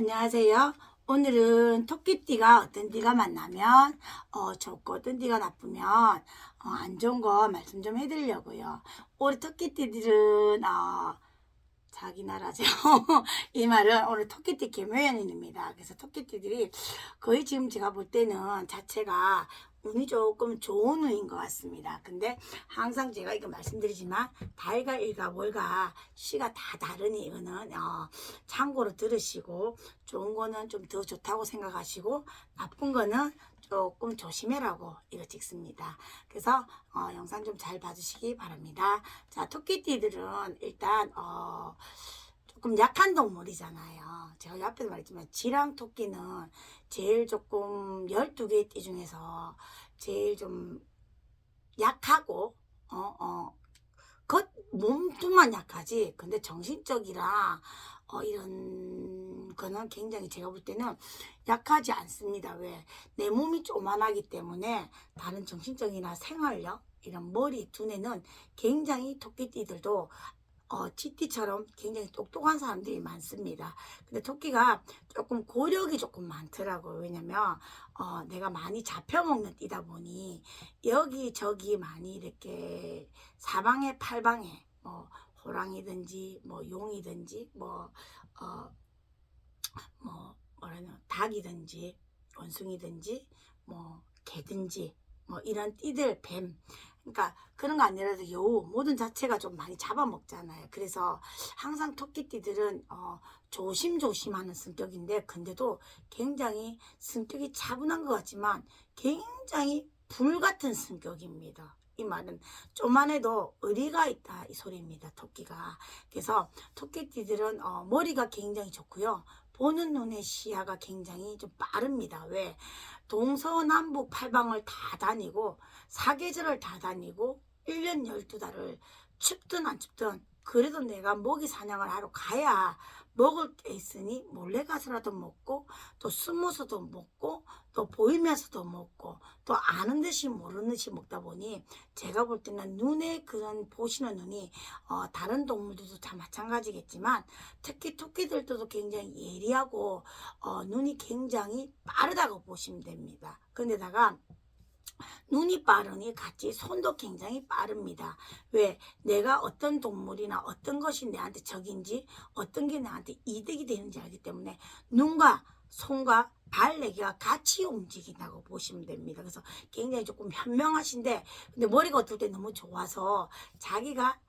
안녕하세요. 오늘은 토끼띠가 어떤 띠가 만나면 좋고 어떤 띠가 나쁘면 안 좋은 거 말씀 좀 해드리려고요. 올해 토끼띠들은 자기 나라죠. 이 말은 오늘 토끼띠 개묘연인입니다. 그래서 토끼띠들이 거의 지금 제가 볼 때는 자체가 운이 조금 좋은 운인 것 같습니다. 근데 항상 제가 이거 말씀드리지만 달과 일과 월과 시가 다 다르니 이거는 참고로 들으시고 좋은 거는 좀 더 좋다고 생각하시고 나쁜 거는 조금 조심해라고 이거 찍습니다. 그래서 영상 좀 잘 봐주시기 바랍니다. 자, 토끼띠들은 일단 조금 약한 동물이잖아요. 제가 옆에서 말했지만 지랑 토끼는 제일 조금 12개의 띠 중에서 제일 좀 약하고 겉 몸뚱만 약하지 근데 정신적이라 이런 거는 굉장히 제가 볼 때는 약하지 않습니다. 왜? 내 몸이 조만하기 때문에 다른 정신적이나 생활력 이런 머리 두뇌는 굉장히 토끼띠들도 GT처럼 굉장히 똑똑한 사람들이 많습니다. 근데 토끼가 조금 고력이 조금 많더라고요. 왜냐면 내가 많이 잡혀먹는 띠다 보니 여기저기 많이 이렇게 사방에 팔방에 뭐 호랑이든지 뭐 용이든지 뭐라나 닭이든지 원숭이든지 뭐 개든지 뭐 이런 띠들 뱀 그러니까 그런 거 아니라도 여우 모든 자체가 좀 많이 잡아먹잖아요. 그래서 항상 토끼띠들은 조심조심하는 성격인데 근데도 굉장히 성격이 차분한 것 같지만 굉장히 불같은 성격입니다. 이 말은 쪼만해도 의리가 있다 이 소리입니다. 토끼가. 그래서 토끼띠들은 머리가 굉장히 좋고요. 보는 눈의 시야가 굉장히 좀 빠릅니다. 왜? 동서남북 팔방을 다 다니고 사계절을 다 다니고 1년 12달을 춥든 안 춥든 그래도 내가 모기 사냥을 하러 가야 먹을 게 있으니 몰래 가서라도 먹고 또 숨어서도 먹고 또 보이면서도 먹고 또 아는 듯이 모르는 듯이 먹다 보니 제가 볼 때는 눈에 그런 보시는 눈이 다른 동물들도 다 마찬가지겠지만 특히 토끼들도 굉장히 예리하고 눈이 굉장히 빠르다고 보시면 됩니다. 근데다가 눈이 빠르니 같이 손도 굉장히 빠릅니다. 왜? 내가 어떤 동물이나 어떤 것이 내한테 적인지 어떤 게 나한테 이득이 되는지 알기 때문에 눈과 손과 발 4개가 같이 움직인다고 보시면 됩니다. 그래서 굉장히 조금 현명하신데 근데 머리가 어떨 때 너무 좋아서 자기가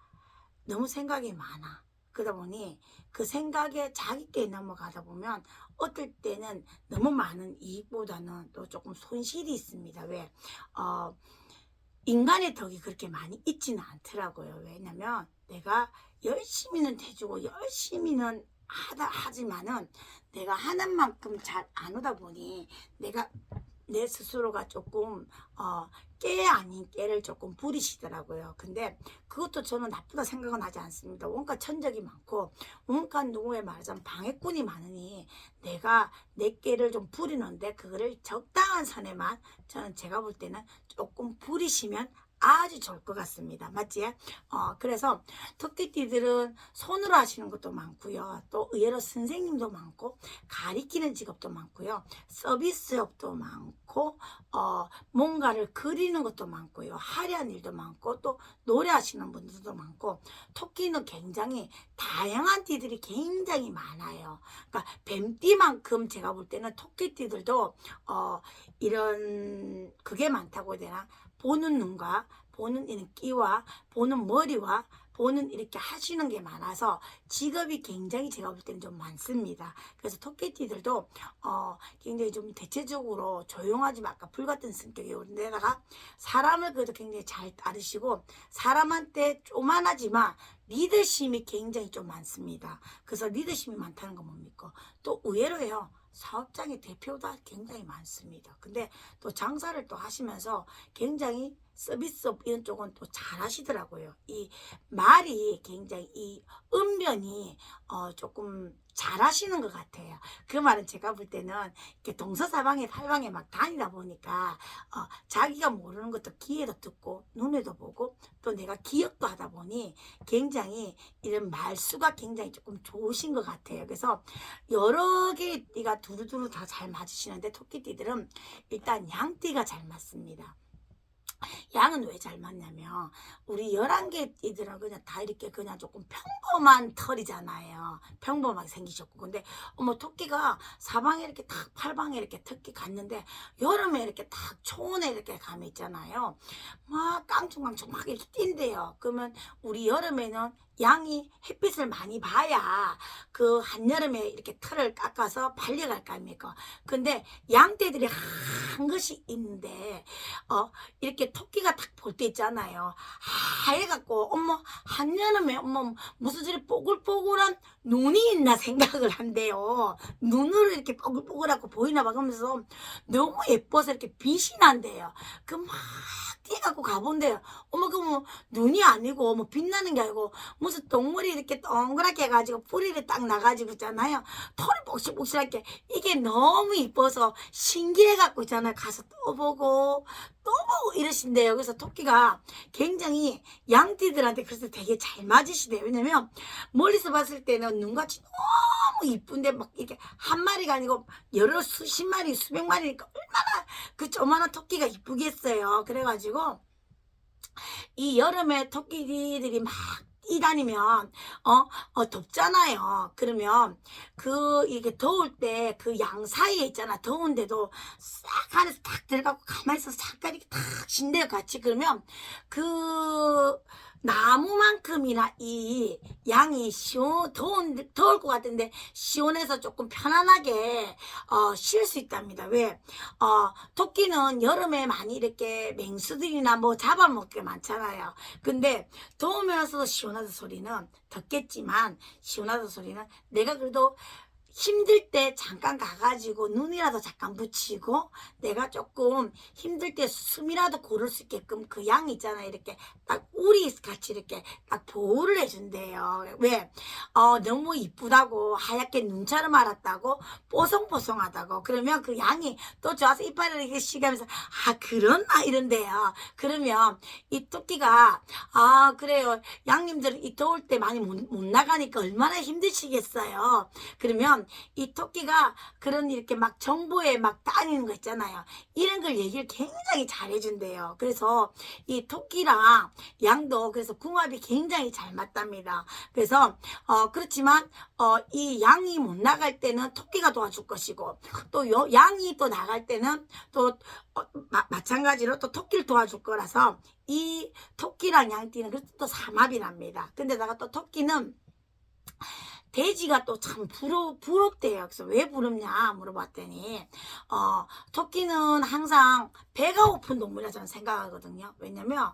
너무 생각이 많아. 그러다 보니 그 생각에 자기께 넘어가다 보면 어떨 때는 너무 많은 이익보다는 또 조금 손실이 있습니다. 왜? 인간의 덕이 그렇게 많이 있지는 않더라고요. 왜냐면 내가 열심히는 해주고 열심히는 하지만은 내가 하는 만큼 잘 안 오다 보니 내가 내 스스로가 조금 깨 아닌 깨를 조금 부리시더라고요. 근데 그것도 저는 나쁘다 생각은 하지 않습니다. 온갖 천적이 많고 온갖 누구에 말하자면 방해꾼이 많으니 내가 내 깨를 좀 부리는데 그거를 적당한 선에만 저는 제가 볼 때는 조금 부리시면 아주 좋을 것 같습니다. 맞지? 그래서 토끼띠들은 손으로 하시는 것도 많고요. 또 의외로 선생님도 많고 가리키는 직업도 많고요. 서비스업도 많고 뭔가를 그리는 것도 많고요. 화려한 일도 많고 또 노래하시는 분들도 많고 토끼는 굉장히 다양한 띠들이 굉장히 많아요. 그러니까 뱀띠만큼 제가 볼 때는 토끼띠들도 이런 그게 많다고 해야 되나? 보는 눈과 보는 이런 끼와 보는 머리와 보는 이렇게 하시는 게 많아서 직업이 굉장히 제가 볼 때는 좀 많습니다. 그래서 토끼띠들도 굉장히 좀 대체적으로 조용하지만 아까 불같은 성격이데다가 사람을 그래도 굉장히 잘 따르시고 사람한테 쪼만하지만 리더십이 굉장히 좀 많습니다. 그래서 리더십이 많다는 건 뭡니까? 또 의외로요. 사업장의 대표가 굉장히 많습니다. 근데 또 장사를 또 하시면서 굉장히 서비스업 이런 쪽은 또 잘하시더라고요. 이 말이 굉장히 이 언변이 조금 잘하시는 것 같아요. 그 말은 제가 볼 때는 이렇게 동서사방에 팔방에 막 다니다 보니까 자기가 모르는 것도 귀에도 듣고 눈에도 보고 또 내가 기억도 하다 보니 굉장히 이런 말수가 굉장히 조금 좋으신 것 같아요. 그래서 여러 개가 두루두루 다 잘 맞으시는데 토끼띠들은 일단 양띠가 잘 맞습니다. 양은 왜 잘 맞냐면 우리 11개 띠들은 그냥 다 이렇게 그냥 조금 평범한 털이잖아요. 평범하게 생기셨고 근데 토끼가 사방에 이렇게 탁 팔방에 이렇게 특히 갔는데 여름에 이렇게 탁 초원에 이렇게 가면 있잖아요. 막 깡충깡충 막 이렇게 뛴대요. 그러면 우리 여름에는 양이 햇빛을 많이 봐야 그 한여름에 이렇게 털을 깎아서 발려갈 거 아닙니까? 근데 양떼들이 한 것이 있는데 이렇게 토끼가 딱 볼 때 있잖아요. 하얘갖고 한여름에 무슨 저리 뽀글뽀글한 눈이 있나 생각을 한대요. 눈으로 이렇게 뽀글뽀글하고 보이나 봐. 그러면서 너무 예뻐서 이렇게 빛이 난대요. 그 막 뛰어갖고 가본대요. 그 눈이 아니고 빛나는 게 아니고 무슨 동물이 이렇게 동그랗게 해가지고 뿌리를 딱 나가지고 있잖아요. 털이 복실복실하게 이게 너무 이뻐서 신기해갖고 있잖아요. 가서 또 보고 이러신대요. 그래서 토끼가 굉장히 양띠들한테 그래서 되게 잘 맞으시대요. 왜냐면 멀리서 봤을 때는 눈같이 너무 이쁜데 막 이렇게 한 마리가 아니고 여러 수십 마리 수백 마리니까 얼마나 그 조만한 토끼가 이쁘겠어요. 그래가지고 이 여름에 토끼들이 막 뛰다니면 덥잖아요. 그러면 이게 더울 때 그 양 사이에 있잖아. 더운데도 싹 안에서 탁 들어가고 가만히 있어서 잠깐 이렇게 탁 쉰대요. 같이. 그러면 그 나무만큼이나 이 양이 더울 것 같은데 시원해서 조금 편안하게 쉴 수 있답니다. 왜? 토끼는 여름에 많이 이렇게 맹수들이나 잡아먹게 많잖아요. 근데 더우면서도 시원하다 소리는 덥겠지만 시원하다 소리는 내가 그래도 힘들 때 잠깐 가가지고 눈이라도 잠깐 붙이고 내가 조금 힘들 때 숨이라도 고를 수 있게끔 그 양 있잖아요. 이렇게 딱 우리 같이 이렇게 딱 보호를 해준대요. 왜? 너무 이쁘다고 하얗게 눈처럼 알았다고 뽀송뽀송하다고 그러면 그 양이 또 좋아서 이빨을 이렇게 시가면서 그렇나 이런대요. 그러면 이 토끼가 그래요. 양님들 이 더울 때 많이 못 나가니까 얼마나 힘드시겠어요. 그러면 이 토끼가 그런 이렇게 막 정보에 막 다니는 거 있잖아요. 이런 걸 얘기를 굉장히 잘 해준대요. 그래서 이 토끼랑 양도 그래서 궁합이 굉장히 잘 맞답니다. 그래서 그렇지만 이 양이 못 나갈 때는 토끼가 도와줄 것이고 또 양이 또 나갈 때는 또 마찬가지로 또 토끼를 도와줄 거라서 이 토끼랑 양띠는 그래서 또 삼합이 납니다. 근데다가 또 토끼는 돼지가 또 참 부럽대요. 그래서 왜 부럽냐 물어봤더니 토끼는 항상 배가 고픈 동물이라 저는 생각하거든요. 왜냐면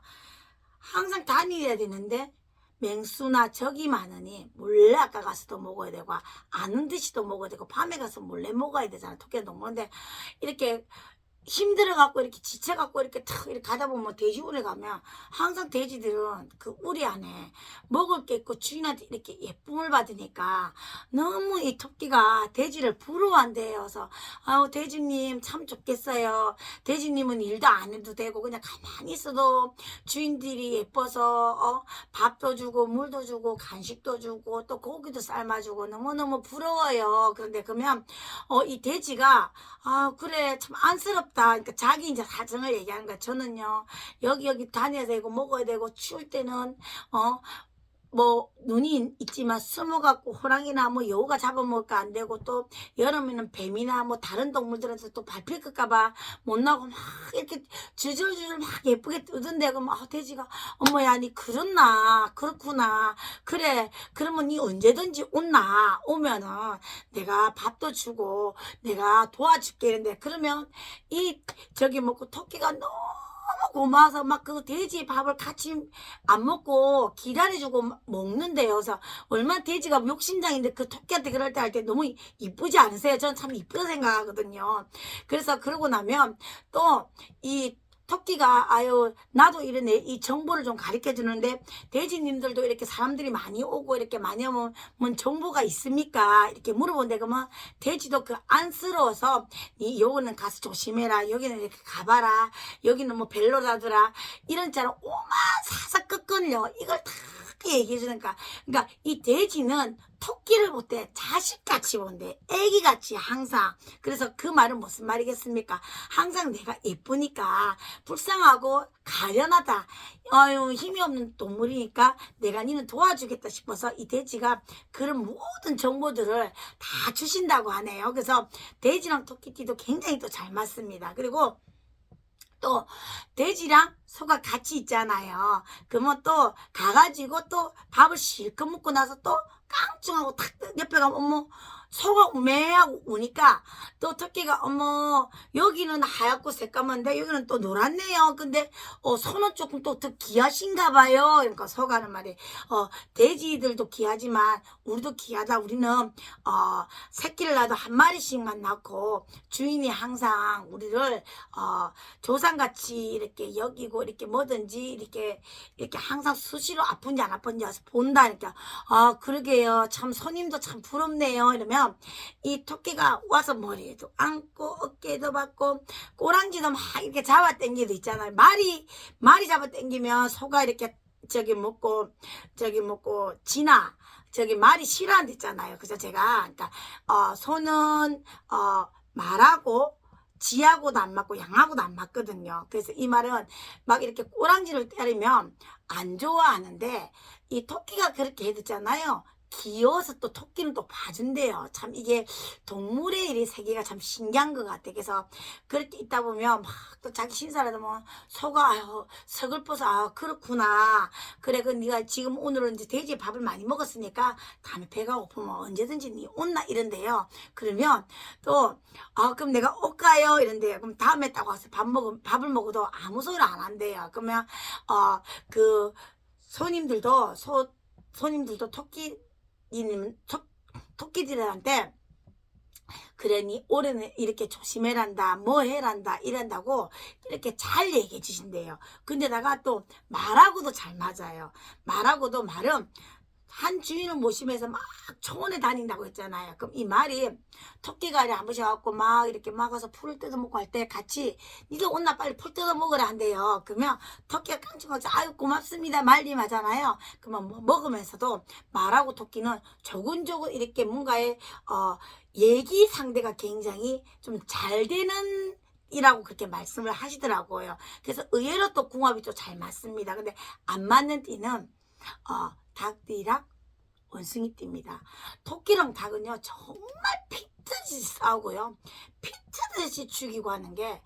항상 다녀야 되는데 맹수나 적이 많으니 몰래 아까 가서도 먹어야 되고 아는 듯이도 먹어야 되고 밤에 가서 몰래 먹어야 되잖아. 토끼는 동물인데 이렇게 힘들어갖고 이렇게 지쳐갖고 이렇게 탁 이렇게 가다 보면 돼지우리 가면 항상 돼지들은 그 우리 안에 먹을 게 있고 주인한테 이렇게 예쁨을 받으니까 너무 이 토끼가 돼지를 부러워한대요. 그래서 돼지님 참 좋겠어요. 돼지님은 일도 안 해도 되고 그냥 가만히 있어도 주인들이 예뻐서 밥도 주고 물도 주고 간식도 주고 또 고기도 삶아주고 너무너무 부러워요. 그런데 그러면 이 돼지가 그래 참 안쓰럽다. 그러니까 자기 이제 사정을 얘기하는 거야. 저는요 여기 다녀야 되고 먹어야 되고 추울 때는 눈이 있지만 숨어갖고 호랑이나 여우가 잡아먹을까 안 되고 또 여름에는 뱀이나 다른 동물들한테 또 밟힐까봐 못 나고 막 이렇게 주줄주줄 막 예쁘게 뜨던데 그럼 돼지가 어머야 니 그렇구나 그래 그러면 니 언제든지 오면은 내가 밥도 주고 내가 도와줄게 이런데 그러면 토끼가 너무 고마워서 막 그 돼지 밥을 같이 안 먹고 기다려주고 먹는데요. 그래서 얼마나 돼지가 욕심장인데 그 토끼한테 그럴 때 할 때 너무 이쁘지 않으세요? 저는 참 이쁘다 생각하거든요. 그래서 그러고 나면 또 이 토끼가 아유 나도 이런 이 정보를 좀 가르쳐 주는데 돼지님들도 이렇게 사람들이 많이 오고 이렇게 많이 오면 뭐 정보가 있습니까? 이렇게 물어본데 그러면 돼지도 그 안쓰러워서 이 요거는 가서 조심해라. 여기는 이렇게 가봐라. 여기는 뭐 벨로라더라. 이런 자로 오만 사사건건요. 이걸 다 얘기해 주니까 그러니까 이 돼지는 토끼를 볼 때 자식같이 본대. 애기같이 항상. 그래서 그 말은 무슨 말이겠습니까? 항상 내가 예쁘니까 불쌍하고 가련하다. 아유 힘이 없는 동물이니까 내가 니는 도와주겠다 싶어서 이 돼지가 그런 모든 정보들을 다 주신다고 하네요. 그래서 돼지랑 토끼띠도 굉장히 또 잘 맞습니다. 그리고 또 돼지랑 소가 같이 있잖아요. 그러면 또 가가지고 또 밥을 실컷 먹고 나서 또 깡충하고 탁 옆에 가면 어머 소가 우매하고 우니까 또 토끼가 어머 여기는 하얗고 새까만데 여기는 또 노랗네요. 근데 소는 조금 또 더 귀하신가 봐요. 그러니까 소가 하는 말이 돼지들도 귀하지만 우리도 귀하다. 우리는 새끼를 낳아도 한 마리씩만 낳고 주인이 항상 우리를 조상같이 이렇게 여기고 이렇게 뭐든지 이렇게 항상 수시로 아픈지 안 아픈지 와서 본다니까. 그러게요. 참 손님도 참 부럽네요. 이러면 이 토끼가 와서 머리에도 안고 어깨에도 받고 꼬랑지도 막 이렇게 잡아 당기도 있잖아요. 말이 잡아 당기면 소가 이렇게 저기 먹고 지나 저기 말이 싫어하는 데 있잖아요. 그래서 제가 그러니까 소는 말하고 지하고도 안 맞고 양하고도 안 맞거든요. 그래서 이 말은 막 이렇게 꼬랑지를 때리면 안 좋아하는데 이 토끼가 그렇게 해줬잖아요. 귀여워서 또 토끼는 또 봐준대요. 참 이게 동물의 일이 세계가 참 신기한 것 같아. 그래서 그렇게 있다 보면 막 또 자기 신사라도 뭐 소가 아유 서글퍼서 그렇구나. 그래 그 네가 지금 오늘은 이제 돼지 밥을 많이 먹었으니까 다음에 배가 고프면 언제든지 네 온나 이런데요. 그러면 또 그럼 내가 올까요? 이런데요. 그럼 다음에 딱 와서 밥을 먹어도 아무 소리 안 한대요. 그러면 그 손님들도 토끼들한테 그러니 올해는 이렇게 조심해란다 뭐 해란다 이란다고 이렇게 잘 얘기해 주신대요. 근데다가 또 말하고도 잘 맞아요. 말은 한 주인을 모시면서 막 초원에 다닌다고 했잖아요. 그럼 이 말이 토끼가 한 번씩 와갖고 막 이렇게 막아서 풀을 뜯어먹고 할 때 같이 니도 온나 빨리 풀 뜯어먹으라 한대요. 그러면 토끼가 깡충하고 아유 고맙습니다 말림하잖아요. 그러면 뭐 먹으면서도 말하고 토끼는 조근조근 이렇게 뭔가에 얘기 상대가 굉장히 좀 잘 되는 이라고 그렇게 말씀을 하시더라고요. 그래서 의외로 또 궁합이 또 잘 맞습니다. 근데 안 맞는 띠는 닭띠랑 원숭이띠입니다. 토끼랑 닭은요 정말 피트듯이 싸우고요 피트듯이 죽이고 하는 게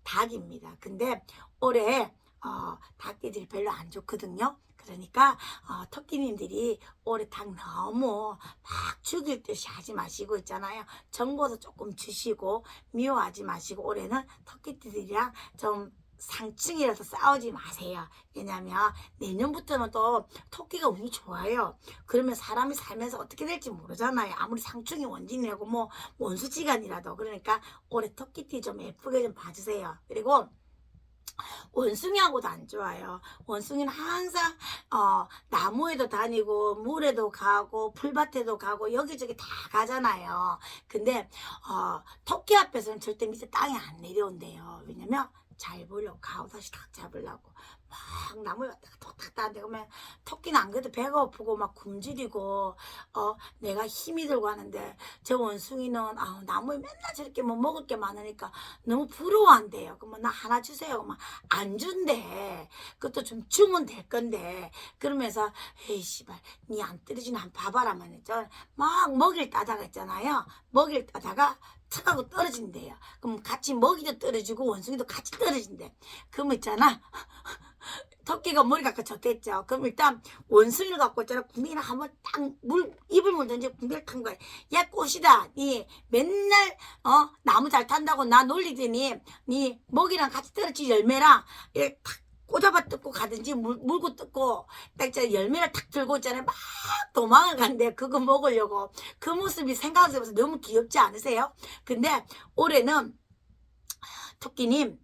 닭입니다. 근데 올해 닭띠들이 별로 안 좋거든요. 그러니까 토끼님들이 올해 닭 너무 막 죽일 듯이 하지 마시고 있잖아요. 정보도 조금 주시고 미워하지 마시고 올해는 토끼띠들이랑 좀 상충이라서 싸우지 마세요. 왜냐면 내년부터는 또 토끼가 운이 좋아요. 그러면 사람이 살면서 어떻게 될지 모르잖아요. 아무리 상충이 원진이라고 뭐 원수지간이라도. 그러니까 올해 토끼띠 좀 예쁘게 좀 봐주세요. 그리고 원숭이하고도 안 좋아요. 원숭이는 항상 나무에도 다니고 물에도 가고 풀밭에도 가고 여기저기 다 가잖아요. 근데 토끼 앞에서는 절대 밑에 땅에 안 내려온대요. 왜냐면 잘 보려고 가오 다시 탁 잡으려고 막 나무에 왔다가 톡탁 따는데 그러면 토끼는 안 그래도 배가 고프고 막 굶주리고 내가 힘이 들고 하는데 저 원숭이는 나무에 맨날 저렇게 뭐 먹을 게 많으니까 너무 부러워한대요. 그러면 나 하나 주세요. 그러면 안 준대. 그것도 좀 주면 될 건데 그러면서 에이 씨발 니 안 떨어지나 한번 봐봐라면 막 먹이를 따다가 있잖아요. 먹이를 따다가 탁 하고 떨어진대요. 그럼 같이 먹이도 떨어지고 원숭이도 같이 떨어진대. 그럼 있잖아 토끼가 머리가 좋댔죠. 그럼 일단 원숭이를 갖고 있잖아. 구미를 한번 딱 입을 물든지 구미를 탄 거야. 야 꽃이다. 니 맨날 나무 잘 탄다고 나 놀리더니 니 먹이랑 같이 떨어진 열매랑 이렇게 탁 꼬잡아 뜯고 가든지 물고 뜯고 딱 저 열매를 탁 들고 있잖아요. 막 도망을 간대. 그거 먹으려고. 그 모습이 생각해보면서 너무 귀엽지 않으세요? 근데 올해는 토끼님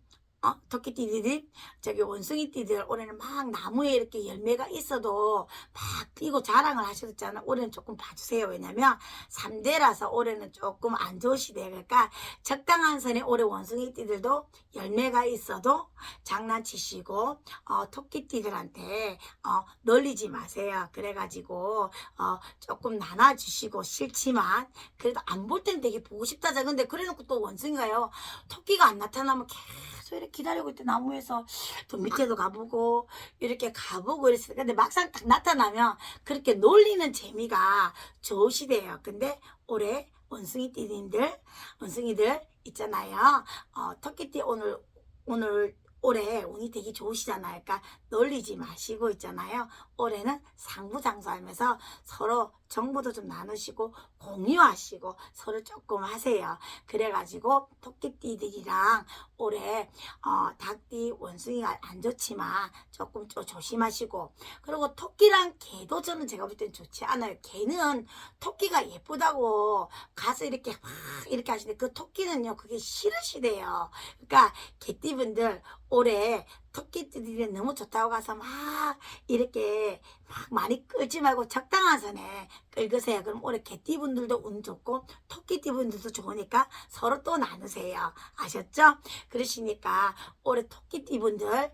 토끼띠들이 저기 원숭이띠들 올해는 막 나무에 이렇게 열매가 있어도 막 뛰고 자랑을 하셨잖아. 올해는 조금 봐주세요. 왜냐면 3대라서 올해는 조금 안 좋으시대. 그러니까 적당한 선에 올해 원숭이띠들도 열매가 있어도 장난치시고 토끼띠들한테 놀리지 마세요. 그래가지고 조금 나눠주시고 싫지만 그래도 안 볼 때는 되게 보고 싶다자. 근데 그래놓고 또 원숭이가요. 토끼가 안 나타나면 계속 이렇게 기다리고 있대. 나무에서 또 밑에도 가보고 이렇게 가보고 이랬어요. 근데 막상 딱 나타나면 그렇게 놀리는 재미가 좋으시대요. 근데 올해 원숭이들 있잖아요. 토끼띠 오늘 올해 운이 되게 좋으시잖아요. 그러니까 놀리지 마시고 있잖아요. 올해는 상부장수하면서 서로 정보도 좀 나누시고 공유하시고 서로 조금 하세요. 그래가지고 토끼띠들이랑 올해 닭띠 원숭이가 안 좋지만 조금 조심하시고, 그리고 토끼랑 개도 저는 제가 볼 땐 좋지 않아요. 개는 토끼가 예쁘다고 가서 이렇게 막 이렇게 하시는데 그 토끼는요 그게 싫으시대요. 그러니까 개띠분들 올해 토끼들이 너무 좋다고 가서 막 이렇게 막 많이 끌지 말고 적당한 선에 끌으세요. 그럼 올해 개띠분들도 운 좋고 토끼띠분들도 좋으니까 서로 또 나누세요. 아셨죠? 그러시니까 올해 토끼띠분들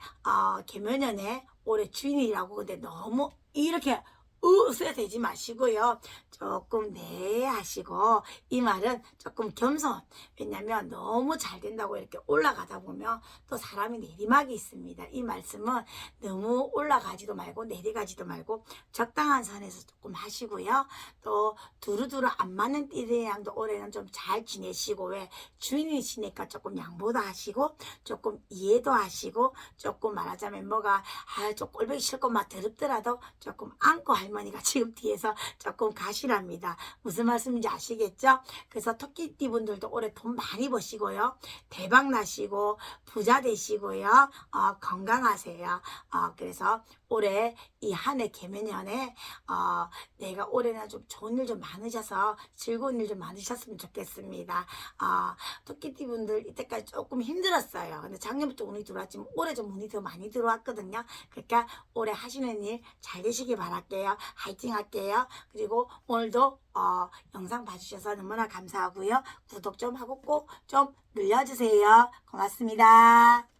개묘년에 올해 주인이라고 근데 너무 이렇게 으세 되지 마시고요. 조금 하시고, 이 말은 조금 겸손. 왜냐면 너무 잘 된다고 이렇게 올라가다 보면 또 사람이 내리막이 있습니다. 이 말씀은 너무 올라가지도 말고 내려가지도 말고 적당한 선에서 조금 하시고요. 또 두루두루 안 맞는 띠들이랑도 올해는 좀 잘 지내시고, 왜 주인이시니까 조금 양보도 하시고 조금 이해도 하시고, 조금 말하자면 뭐가 좀 꼴보기 싫고 막 더럽더라도 조금 안고 할머니가 지금 뒤에서 조금 가시랍니다. 무슨 말씀인지 아시겠죠? 그래서 토끼띠 분들도 올해 돈 많이 버시고요. 대박 나시고 부자 되시고요. 건강하세요. 그래서 올해 이 한 해 개면연에 내가 올해는 좀 좋은 일 좀 많으셔서 즐거운 일 좀 많으셨으면 좋겠습니다. 토끼띠 분들 이때까지 조금 힘들었어요. 근데 작년부터 운이 들어왔지만 올해 좀 운이 더 많이 들어왔거든요. 그러니까 올해 하시는 일 잘 되시길 바랄게요. 화이팅 할게요. 그리고 오늘도 영상 봐주셔서 너무나 감사하고요. 구독 좀 하고 꼭 좀 눌러주세요. 고맙습니다.